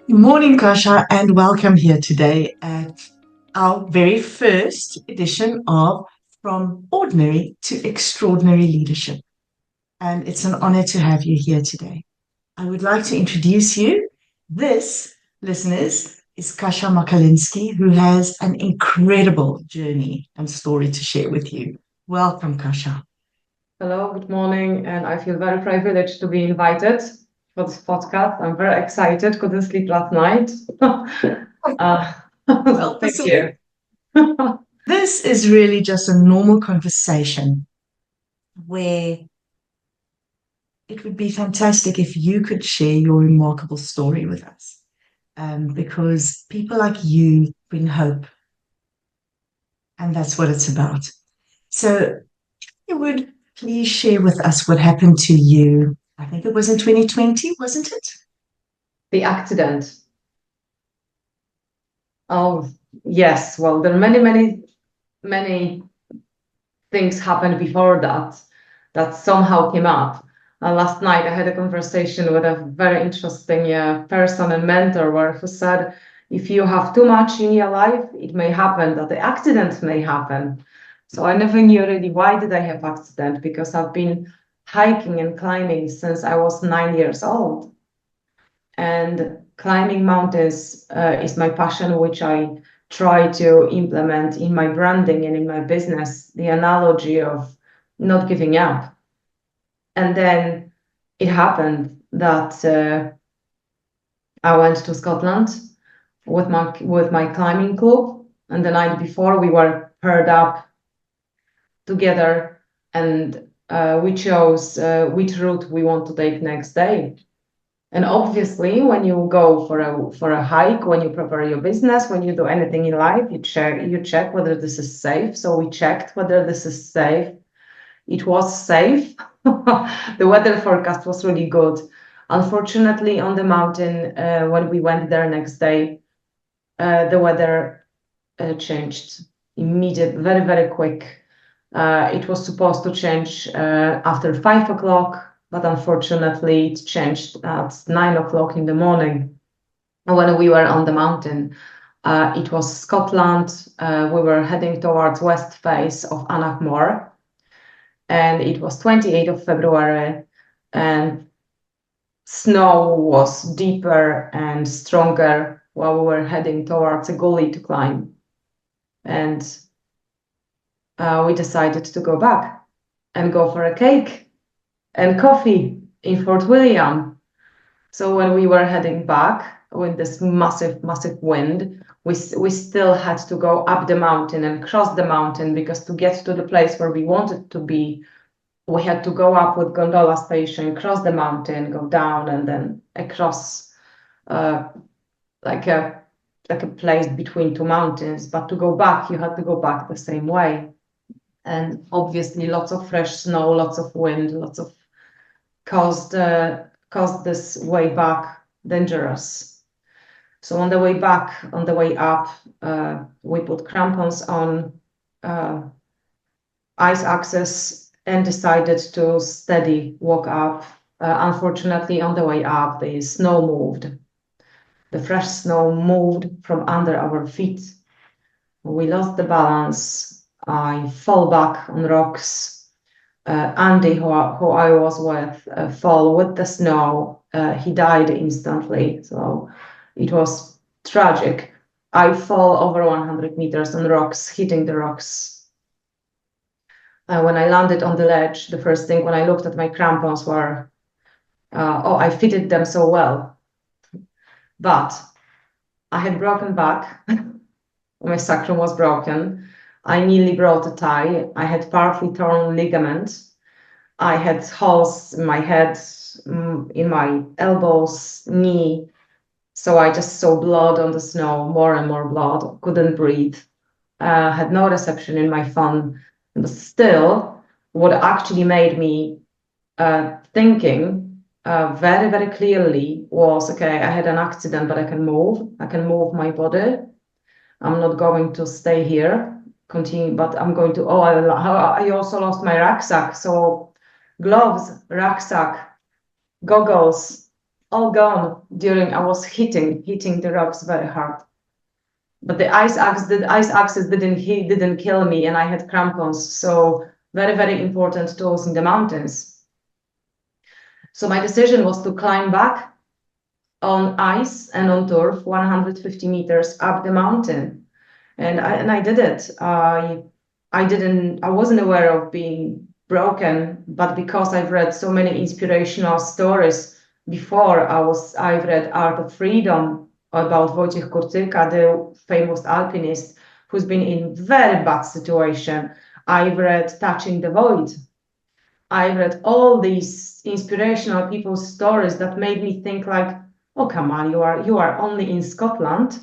Good morning, Kasia, and welcome here today at our very first edition of From Ordinary to Extraordinary Leadership. And it's an honor to have you here today. I would like to introduce you. This, listeners, is Kasia Machalinski, who has an incredible journey and story to share with you. Welcome, Kasia. Hello, good morning, and I feel very privileged to be invited for this podcast. I'm very excited. Couldn't sleep last night. Well, Thank you. This is really just a normal conversation where it would be fantastic if you could share your remarkable story with us, because people like you bring hope, and that's what it's about. So, you would please share with us what happened to you. I think it was in 2020, wasn't it? The accident. Oh, yes. Well, there are many things happened before that somehow came up. Last night, I had a conversation with a very interesting person and mentor who said, if you have too much in your life, it may happen that the accident may happen. So I never knew really why did I have accident, because I've been hiking and climbing since I was 9 years old. And climbing mountains is my passion, which I try to implement in my branding and in my business, the analogy of not giving up. And then it happened that I went to Scotland with my climbing club, and the night before we were paired up together, and we chose which route we want to take next day. And obviously, when you go for a hike, when you prepare your business, when you do anything in life, you check whether this is safe. So we checked whether this is safe. It was safe. The weather forecast was really good. Unfortunately, on the mountain, when we went there next day, the weather changed immediately, very, very quick. It was supposed to change after 5 o'clock, but unfortunately it changed at 9 o'clock in the morning when we were on the mountain. It was Scotland. We were heading towards west face of Annachmore, and it was 28th of February, and snow was deeper and stronger while we were heading towards a gully to climb. And we decided to go back and go for a cake and coffee in Fort William. So when we were heading back with this massive wind, we still had to go up the mountain and cross the mountain, because to get to the place where we wanted to be, we had to go up with gondola station, cross the mountain, go down, and then across like a place between two mountains. But to go back, you had to go back the same way. And obviously lots of fresh snow, lots of wind, lots of caused this way back dangerous. So on the way back, on the way up, we put crampons on, ice axes, and decided to steady walk up. Unfortunately, on the way up, the snow moved. The fresh snow moved from under our feet. We lost the balance. I fall back on rocks. Andy, who I was with, fell with the snow. He died instantly. So it was tragic. I fall over 100 meters on rocks, hitting the rocks. When I landed on the ledge, the first thing when I looked at my crampons were, I fitted them so well. But I had broken back. My sacrum was broken. I nearly broke a thigh. I had partly torn ligament. I had holes in my head, in my elbows, knee. So I just saw blood on the snow, more and more blood, couldn't breathe, had no reception in my phone. But still, what actually made me thinking very, very clearly was, okay, I had an accident, but I can move my body. I'm not going to stay here, continue, but I'm going to, I also lost my rucksack. So gloves, rucksack, goggles, all gone during I was hitting the rocks very hard. But the ice axes didn't kill me, and I had crampons. So very, very important tools in the mountains. So my decision was to climb back on ice and on turf 150 meters up the mountain. And I did it. I wasn't aware of being broken, but because I've read so many inspirational stories before, I've read Art of Freedom about Wojciech Kurtyka, the famous alpinist who's been in very bad situation. I've read Touching the Void. I read all these inspirational people's stories that made me think like, oh come on, you are only in Scotland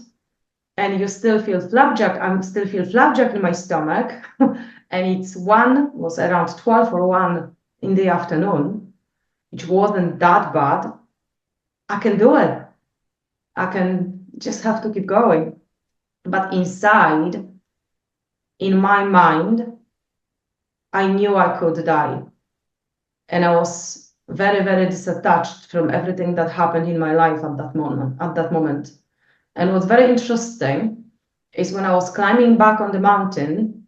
and you still feel flapjack. I still feel flapjack in my stomach. And was around 12 or 1 in the afternoon, which wasn't that bad. I can do it. I can just have to keep going. But inside, in my mind, I knew I could die. And I was very, very disattached from everything that happened in my life at that moment. And what's very interesting is when I was climbing back on the mountain,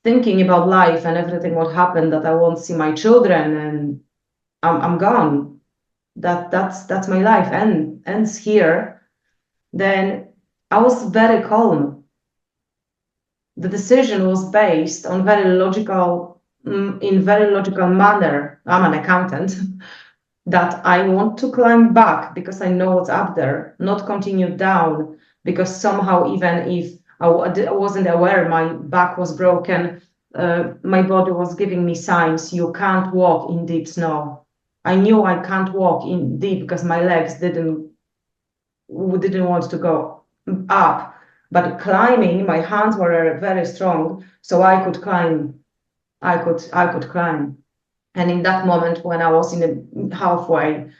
thinking about life and everything what happened, that I won't see my children and I'm gone. That's my life ends here. Then I was very calm. The decision was based on very logical manner. I'm an accountant. That I want to climb back because I know what's up there, not continue down because somehow, even if I wasn't aware my back was broken, my body was giving me signs. You can't walk in deep snow. I knew I can't walk in deep because my legs didn't want to go up. But climbing, my hands were very strong, so I could climb. I could climb. And in that moment, when I was in the halfway,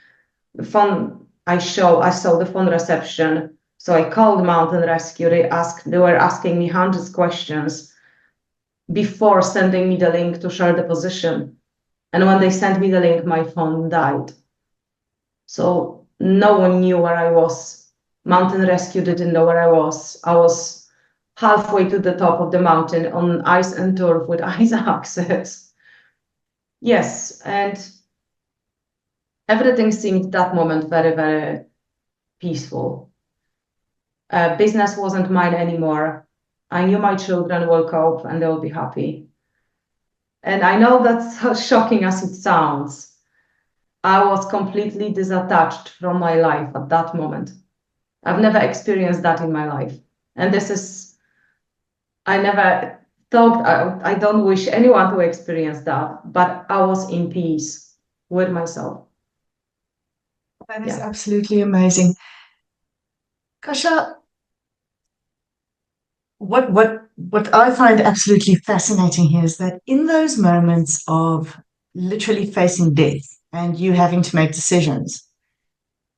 the phone I saw the phone reception. So I called Mountain Rescue. They were asking me hundreds of questions before sending me the link to share the position. And when they sent me the link, my phone died. So no one knew where I was. Mountain Rescue didn't know where I was. I was halfway to the top of the mountain on ice and turf with ice axes. Yes, and everything seemed that moment very, very peaceful. Business wasn't mine anymore. I knew my children will cope and they'll be happy. And I know that's how shocking as it sounds. I was completely disattached from my life at that moment. I've never experienced that in my life. And I never thought, I don't wish anyone to experience that, but I was in peace with myself. That is absolutely amazing. Kasia, what I find absolutely fascinating here is that in those moments of literally facing death and you having to make decisions,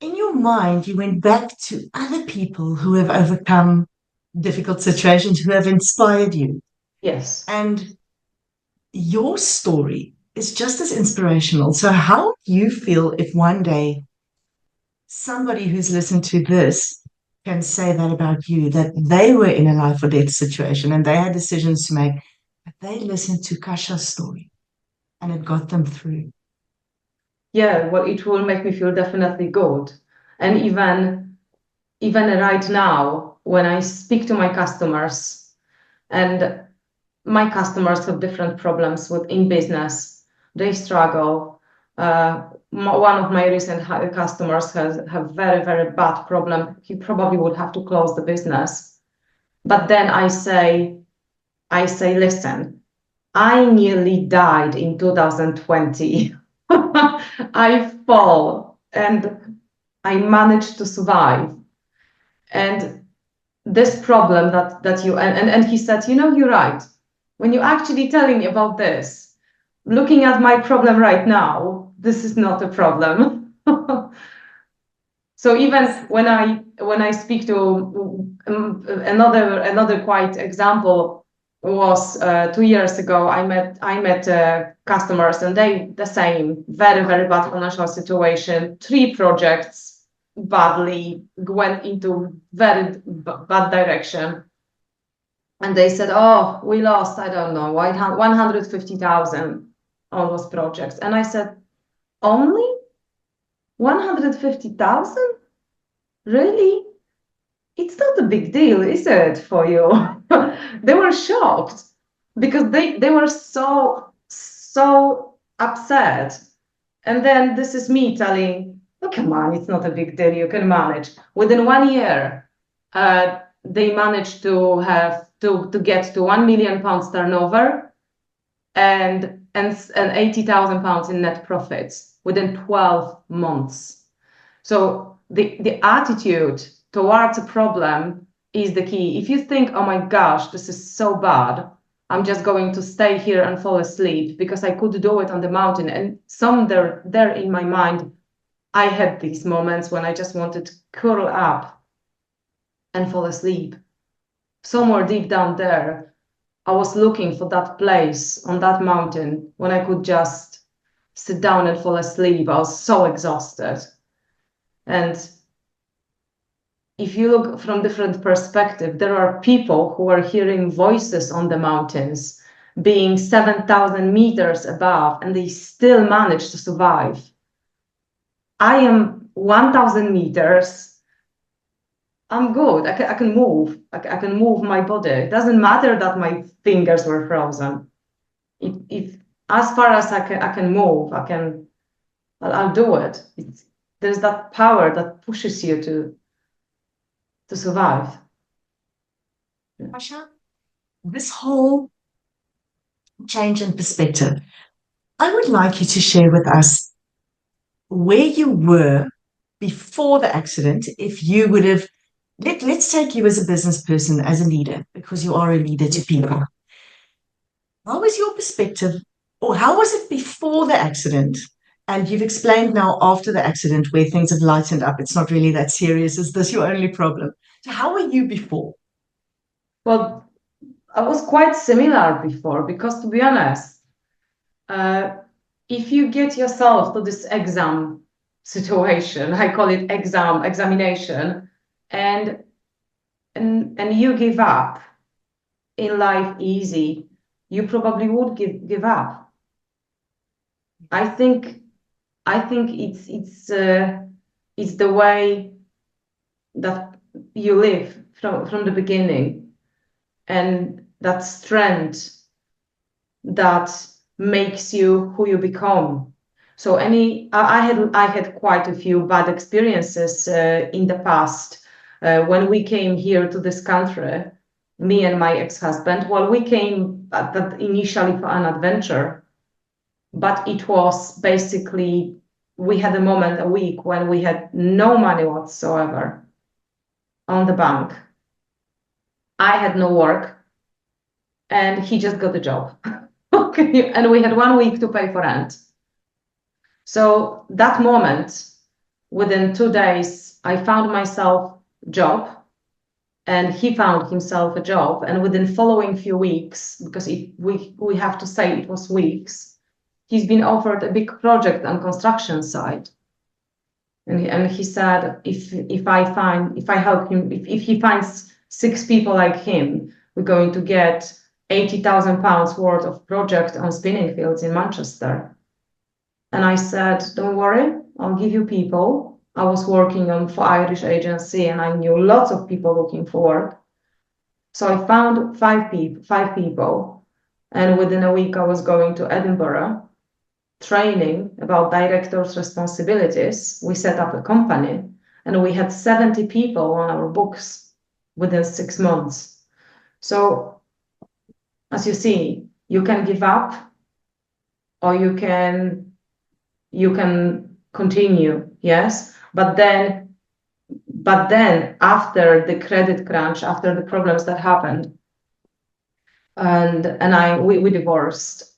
in your mind, you went back to other people who have overcome difficult situations, who have inspired you. Yes. And your story is just as inspirational. So, how do you feel if one day somebody who's listened to this can say that about you, that they were in a life or death situation and they had decisions to make, but they listened to Kasia's story and it got them through? Yeah, well, it will make me feel definitely good. And even right now, when I speak to my customers, and my customers have different problems in business, they struggle. One of my recent customers have very, very bad problem. He probably would have to close the business. But then I say, listen, I nearly died in 2020. I fall and I managed to survive. And this problem that you and he said, you're right. When you're actually telling me about this, looking at my problem right now, this is not a problem. So even when I speak to another quite example, was 2 years ago. I met customers, and they the same, very very bad financial situation. 3 projects badly went into very bad direction, and they said, "Oh, we lost, I don't know, 150,000 on those projects." And I said, "Only 150,000? Really? It's not a big deal, is it, for you?" They were shocked because they were so upset. And then this is me telling, "Oh, come on, it's not a big deal, you can manage." Within 1 year, they managed to have to get to £1 million turnover and £80,000 in net profits within 12 months. So the attitude towards a problem is the key. If you think, "Oh my gosh, this is so bad, I'm just going to stay here and fall asleep because I could do it on the mountain." And there in my mind, I had these moments when I just wanted to curl up and fall asleep. Somewhere deep down there, I was looking for that place on that mountain when I could just sit down and fall asleep. I was so exhausted. And if you look from different perspective, there are people who are hearing voices on the mountains, being 7,000 meters above, and they still manage to survive. I am 1,000 meters. I'm good. I can move. I can move my body. It doesn't matter that my fingers were frozen. If as far as I can move, I'll do it. There's that power that pushes you to survive. Kasia, this whole change in perspective, I would like you to share with us where you were before the accident. If you would have, let's take you as a business person, as a leader, because you are a leader to people. What was your perspective, or how was it before the accident? And you've explained now after the accident where things have lightened up. It's not really that serious. Is this your only problem? So how were you before? Well, I was quite similar before because, to be honest, if you get yourself to this exam situation, I call it examination, and you give up in life easy, you probably would give up. I think it's the way that you live from the beginning, and that strength that makes you who you become. So I had quite a few bad experiences in the past when we came here to this country, me and my ex-husband. Well, we came initially for an adventure, but it was basically, we had a week when we had no money whatsoever on the bank. I had no work, and he just got a job. Okay, and we had 1 week to pay for rent. So that moment, within 2 days, I found myself a job, and he found himself a job. And within following few weeks, because we have to say it was weeks, he's been offered a big project on construction site. And he said, if I help him, if he finds 6 people like him, we're going to get £80,000 worth of project on spinning fields in Manchester. And I said, "Don't worry, I'll give you people." I was working for Irish agency, and I knew lots of people looking for work. So I found five people, and within a week I was going to Edinburgh, training about directors' responsibilities. We set up a company, and we had 70 people on our books within 6 months. So as you see, you can give up, or you can continue, yes. But then after the credit crunch, after the problems that happened, and we divorced.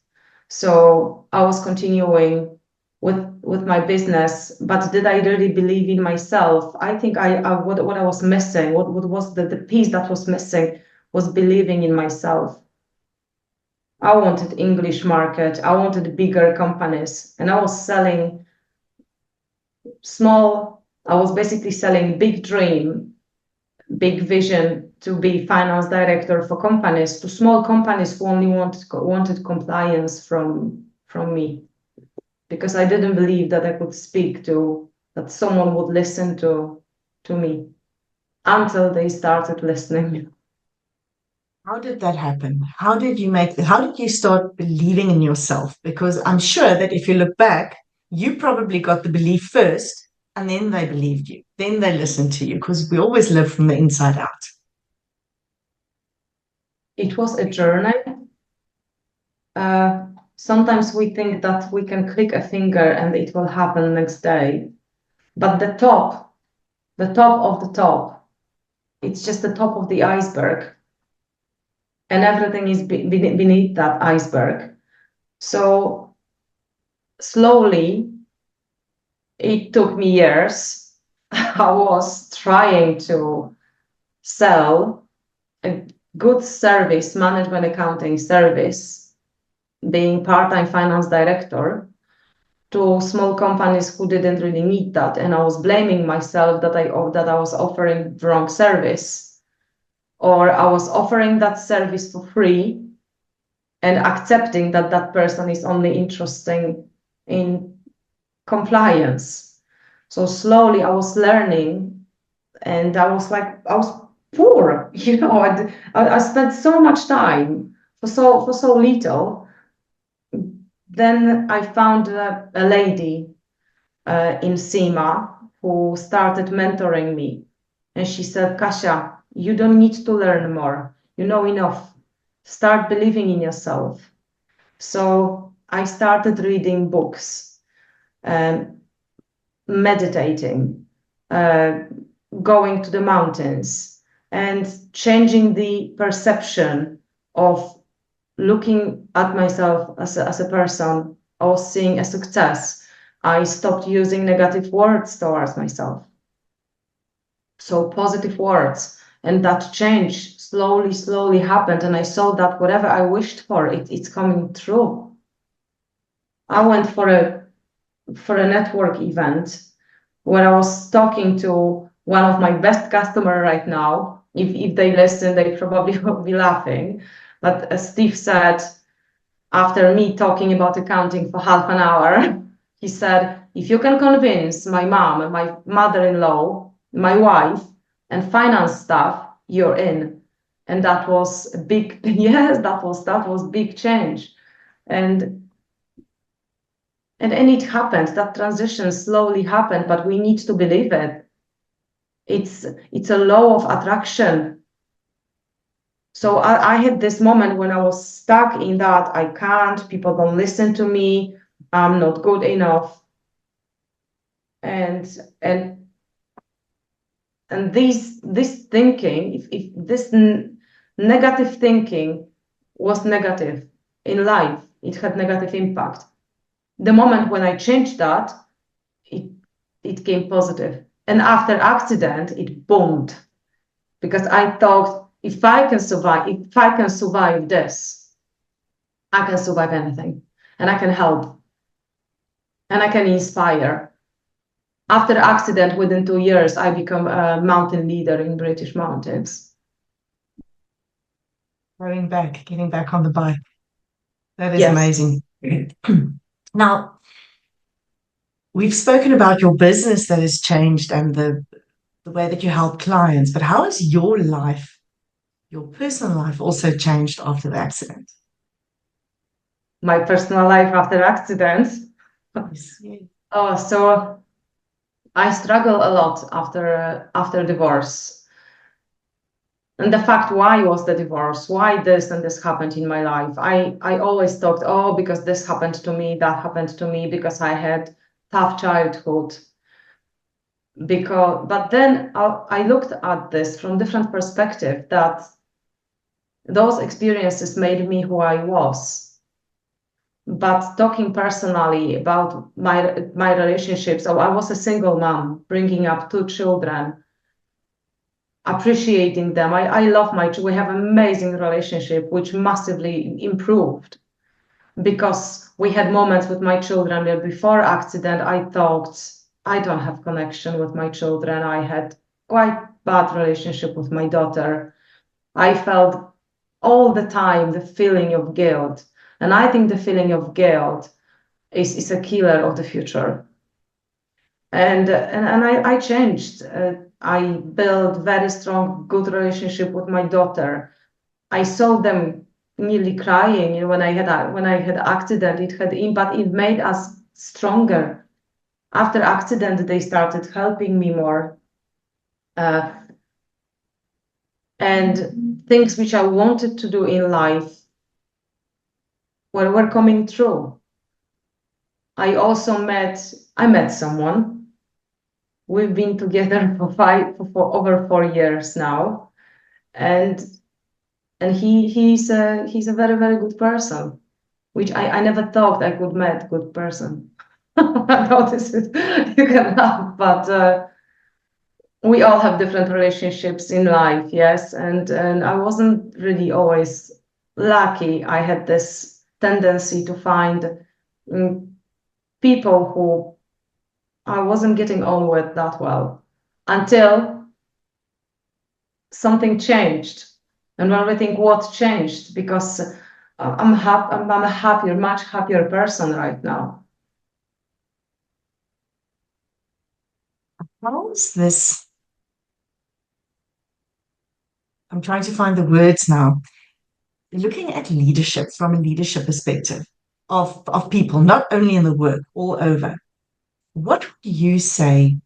So I was continuing with my business, but did I really believe in myself? I think what I was missing, what was the piece that was missing, was believing in myself. I wanted English market. I wanted bigger companies, and I was selling small. I was basically selling big dream, big vision to be finance director for companies to small companies who only wanted compliance from me, because I didn't believe that I could speak to, that someone would listen to me, until they started listening. How did that happen? How did you start believing in yourself? Because I'm sure that if you look back, you probably got the belief first and then they believed you. Then they listened to you because we always live from the inside out. It was a journey. Uh, Sometimes we think that we can click a finger and it will happen next day. But the top of the top, it's just the top of the iceberg. And everything is beneath that iceberg. So slowly, it took me years. I was trying to sell a good service, management accounting service, being part-time finance director, to small companies who didn't really need that, and I was blaming myself that I was offering the wrong service, or I was offering that service for free and accepting that that person is only interested in compliance. So slowly I was learning, and I was poor, I spent so much time for so little. Then I found a lady in SEMA who started mentoring me. And she said, Kasia, you don't need to learn more. You know enough. Start believing in yourself. So I started reading books, um, meditating, uh, going to the mountains, and changing the perception of looking at myself as a person, or seeing a success. I stopped using negative words towards myself. So positive words. And that change slowly happened. And I saw that whatever I wished for, it's coming true. I went for a network event where I was talking to one of my best customer right now. If they listen, they probably will be laughing. But as Steve said, after me talking about accounting for half an hour, he said, if you can convince my mom, my mother-in-law, my wife, and finance staff, you're in. And that was a big, yes, that was big change. And it happened. That transition slowly happened, but we need to believe it. It's a law of attraction. So I had this moment when I was stuck in that I can't, people don't listen to me, I'm not good enough. And this thinking, if this negative thinking was negative in life, it had negative impact. The moment when I changed that, it came positive. And after accident, it boomed, because I thought, if I can survive this, I can survive anything, and I can help, and I can inspire. After accident, within 2 years, I become a mountain leader in British mountains. Getting back on the bike. That is Yes. amazing. Now, we've spoken about your business that has changed and the way that you help clients, but how has your life, your personal life, also changed after the accident? My personal life after accidents. Yes. Oh, so I struggle a lot after divorce. And the fact, why was the divorce? Why this and this happened in my life? I always thought, oh, because this happened to me, that happened to me, because I had tough childhood. But then I looked at this from different perspective, that those experiences made me who I was. But talking personally about my relationships, so I was a single mom bringing up 2 children. appreciating them. I love my children. We have an amazing relationship, which massively improved because we had moments with my children where before accident, I thought I don't have connection with my children. I had quite bad relationship with my daughter. I felt all the time the feeling of guilt. And I think the feeling of guilt is a killer of the future. And I changed. I built very strong, good relationship with my daughter. I saw them nearly crying, when I had accident. But it made us stronger. After accident, they started helping me more, uh, and things which I wanted to do in life were coming true. I met someone. We've been together for over 4 years now, and he's a very, very good person, which I never thought I could met good person. I know this is you can laugh, but we all have different relationships in life, yes, and I wasn't really always lucky. I had this tendency to find mm, people who I wasn't getting on with that well until something changed. And when we think what changed, because I'm a happier, much happier person right now. How is this? I'm trying to find the words now. Looking at leadership from a leadership perspective of people, not only in the work, all over, what would you say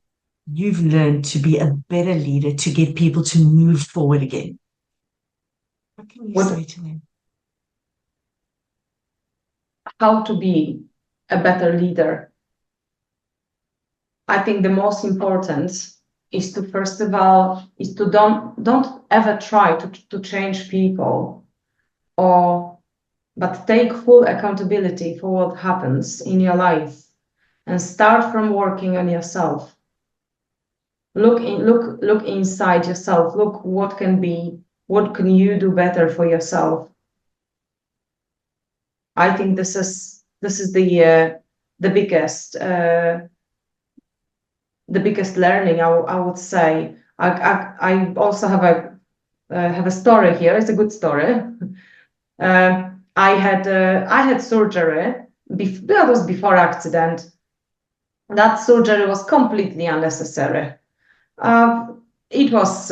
you've learned to be a better leader to get people to move forward again? What can you What say to them? How to be a better leader? I think the most important is to first of all is to don't ever try to change people, or but take full accountability for what happens in your life and start from working on yourself. Look inside yourself. Look what can you do better for yourself. I think this is the biggest the biggest learning. I would say. I also have a story here. It's a good story. I had surgery. That was before accident. That surgery was completely unnecessary. Uh, it was,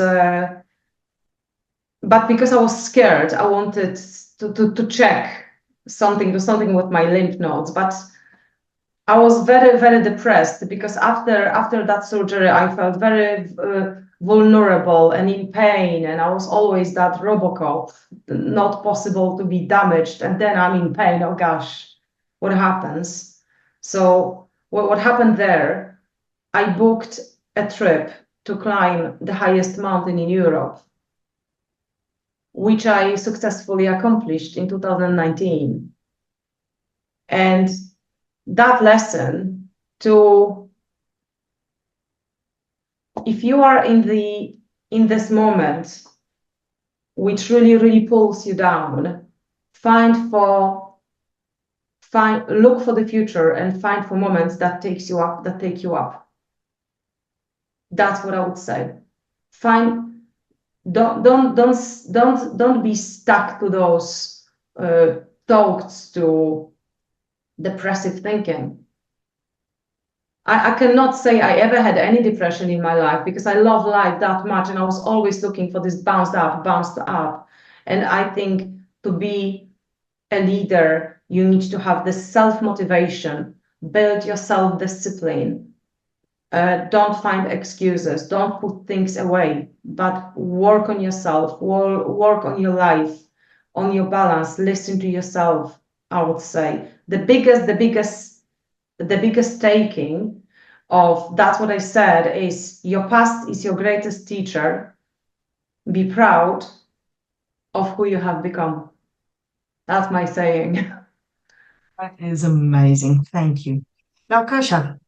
but because I was scared, I wanted to check do something with my lymph nodes. But I was very, very depressed because after that surgery, I felt very vulnerable and in pain, and I was always that Robocop, not possible to be damaged, and then I'm in pain. Oh gosh, what happens? So what happened there? I booked a trip to climb the highest mountain in Europe, which I successfully accomplished in 2019, and that lesson to if you are in this moment which really pulls you down, look for the future and find for moments that take you up. That's what I would say. Find don't be stuck to those thoughts, to depressive thinking. I cannot say I ever had any depression in my life because I love life that much, and I was always looking for this bounced up. And I think to be a leader, you need to have this self-motivation, build your self-discipline. Don't find excuses, don't put things away, but work on yourself, work on your life, on your balance, listen to yourself, I would say. The biggest taking of that's what I said is your past is your greatest teacher. Be proud of who you have become. That's my saying. That is amazing. Thank you. Now, Kasia,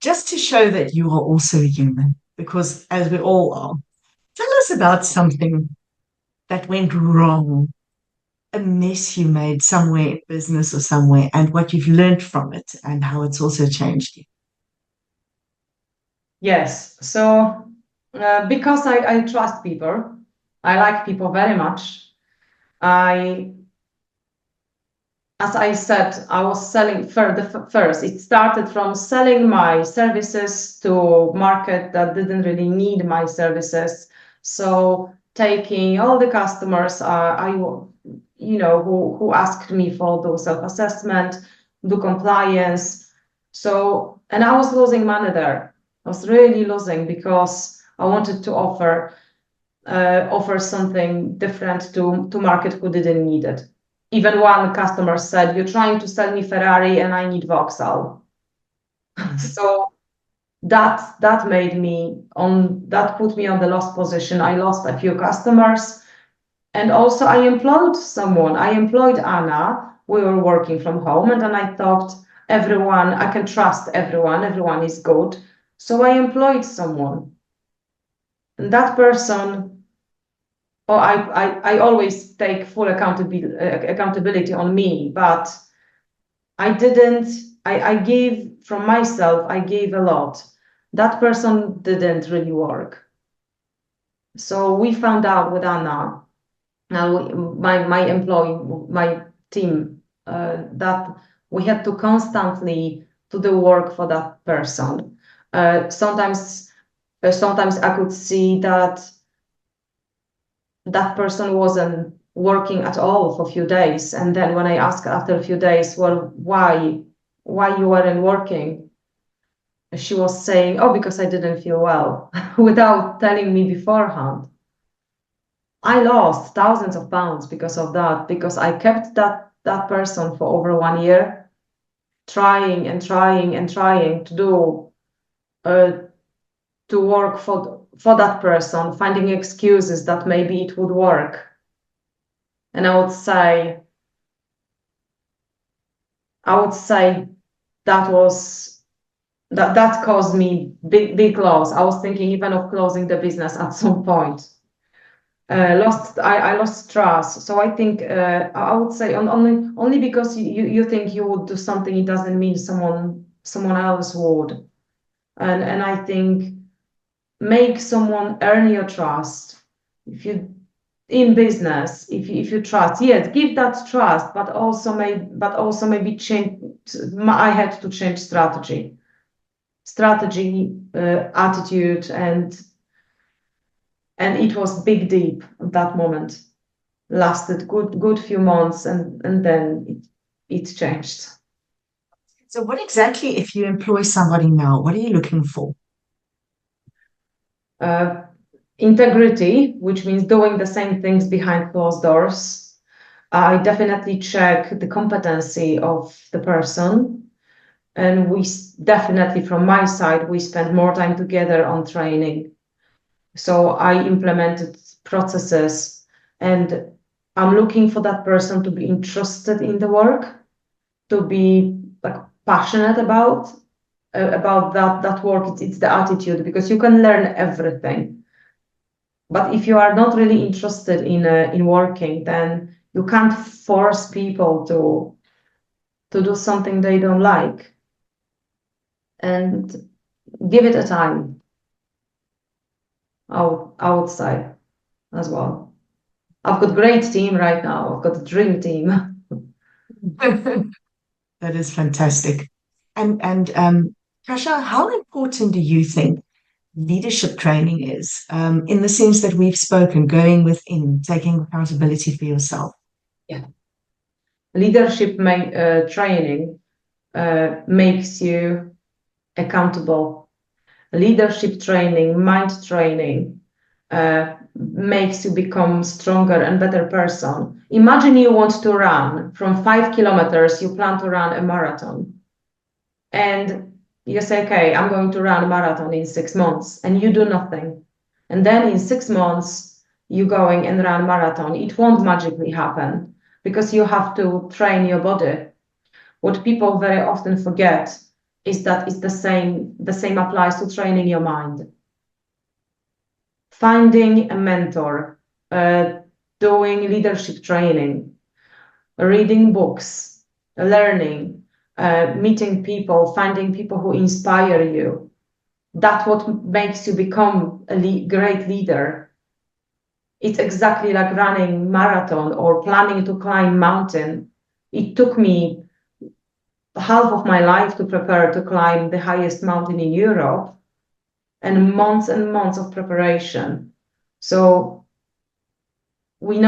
just to show that you are also human, because as we all are, tell us about something that went wrong, a mess you made somewhere in business or somewhere, and what you've learned from it and how it's also changed you. Yes. So because I trust people, I like people very much. I, as I said, I was selling first. It started from selling my services to market that didn't really need my services. So taking all the customers, who asked me for do self-assessment, do compliance. So, and I was losing money there. I was really losing because I wanted to offer something different to market who didn't need it. Even one customer said, "You're trying to sell me Ferrari and I need Vauxhall." So that made me on that put me on the lost position. I lost a few customers. And also I employed someone. I employed Anna. We were working from home, and then I thought everyone, I can trust everyone. Everyone is good. So I employed someone. And that person, oh, I always take full accountability on me, but I didn't, I gave from myself, I gave a lot. That person didn't really work. So we found out with Anna, now my employee, my team, that we had to constantly do the work for that person. Sometimes I could see that that person wasn't working at all for a few days, and then when I asked after a few days, well, why you weren't working, she was saying, oh, because I didn't feel well, without telling me beforehand. I lost thousands of pounds because of that, because I kept that person for over 1 year, trying and trying and trying to do to work for that person, finding excuses that maybe it would work. And I would say that caused me big loss. I was thinking even of closing the business at some point. I lost trust. So I think I would say only because you think you would do something, it doesn't mean someone else would. And I think make someone earn your trust. If you in business, if you trust, yes, give that trust, but also maybe change. I had to change strategy, attitude, and it was big deep at that moment. Lasted good few months, and then it changed. So, what exactly, if you employ somebody now, what are you looking for? Integrity, which means doing the same things behind closed doors. I definitely check the competency of the person. And we definitely, from my side, we spend more time together on training. So I implemented processes, and I'm looking for that person to be interested in the work, to be like passionate about that work. It's the attitude, because you can learn everything. But if you are not really interested in working, then you can't force people to do something they don't like, and give it a time. I would say as well. I've got a great team right now. I've got a dream team. That is fantastic. And Kasia, how important do you think leadership training is, in the sense that we've spoken, going within, taking accountability for yourself? Yeah. Leadership training makes you accountable. Leadership training, mind training, makes you become stronger and better person. Imagine you want to run from 5 kilometers, you plan to run a marathon. And you say, okay, I'm going to run a marathon in 6 months, and you do nothing. And then in 6 months, you going and run a marathon. It won't magically happen, because you have to train your body. What people very often forget is that it's the same applies to training your mind. finding a mentor, doing leadership training, reading books, learning, meeting people, finding people who inspire you. That's what makes you become a great leader. It's exactly like running marathon or planning to climb mountain. It took me half of my life to prepare to climb the highest mountain in Europe, and months of preparation. So we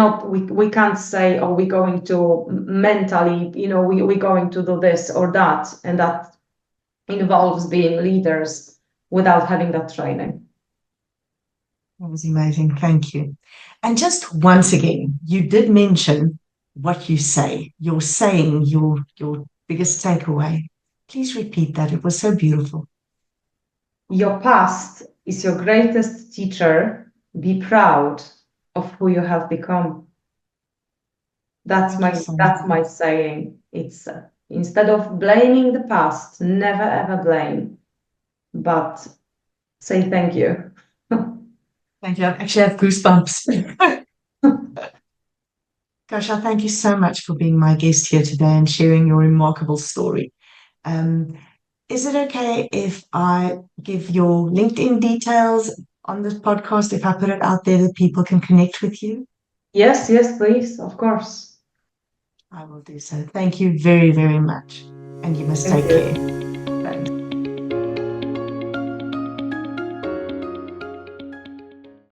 can't say, oh, we're going to mentally, we're going to do this or that, and that involves being leaders without having that training. That was amazing. Thank you. And just once again, you did mention what you say. You're saying your biggest takeaway. Please repeat that. It was so beautiful. Your past is your greatest teacher. Be proud of who you have become. That's my saying. It's instead of blaming the past, never ever blame, but say thank you. Thank you. I actually have goosebumps. Kasia, thank you so much for being my guest here today and sharing your remarkable story. Is it okay if I give your LinkedIn details on this podcast, if I put it out there that people can connect with you? Yes, please, of course. I will do so. Thank you very, very much. And you must Thank take you. care.